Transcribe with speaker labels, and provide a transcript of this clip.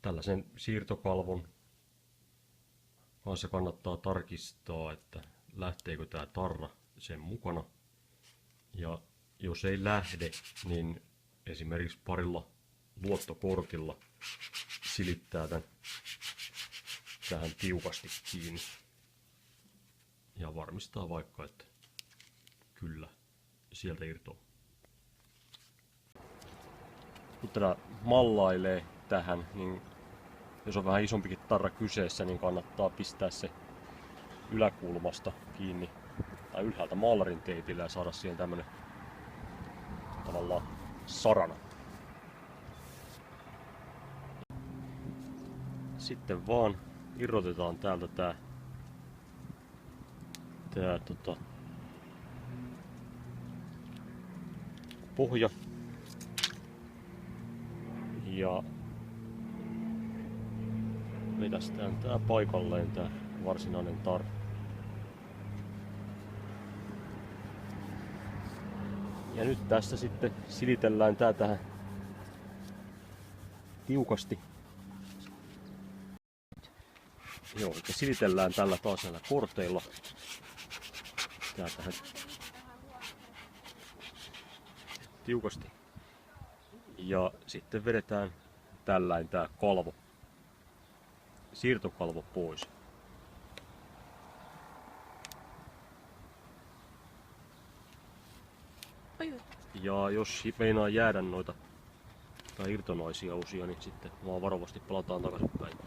Speaker 1: Tällaisen siirtokalvon kanssa kannattaa tarkistaa, että lähteekö tämä tarra sen mukana. Ja jos ei lähde, niin esimerkiksi parilla luottokortilla silittää tämän tähän tiukasti kiinni. Ja varmistaa vaikka, että kyllä sieltä irtoaa. Kun tätä mallailee tähän, niin jos on vähän isompikin tarra kyseessä, niin kannattaa pistää se yläkulmasta kiinni tai ylhäältä maalarin teipillä ja saada siihen tämmönen tavallaan sarana. Sitten vaan irrotetaan täältä tää pohja ja vetästään tää paikalleen tää varsinainen tarra. Ja nyt tässä sitten silitellään tää tähän tiukasti. Joo, eli silitellään tällä taas näillä korteilla. Tää tähän tiukasti. Ja sitten vedetään tällainen tää kalvo, siirtokalvo pois. Ja jos meinaa jäädä noita tai irtonaisia osia, niin sitten vaan varovasti palataan takaisinpäin.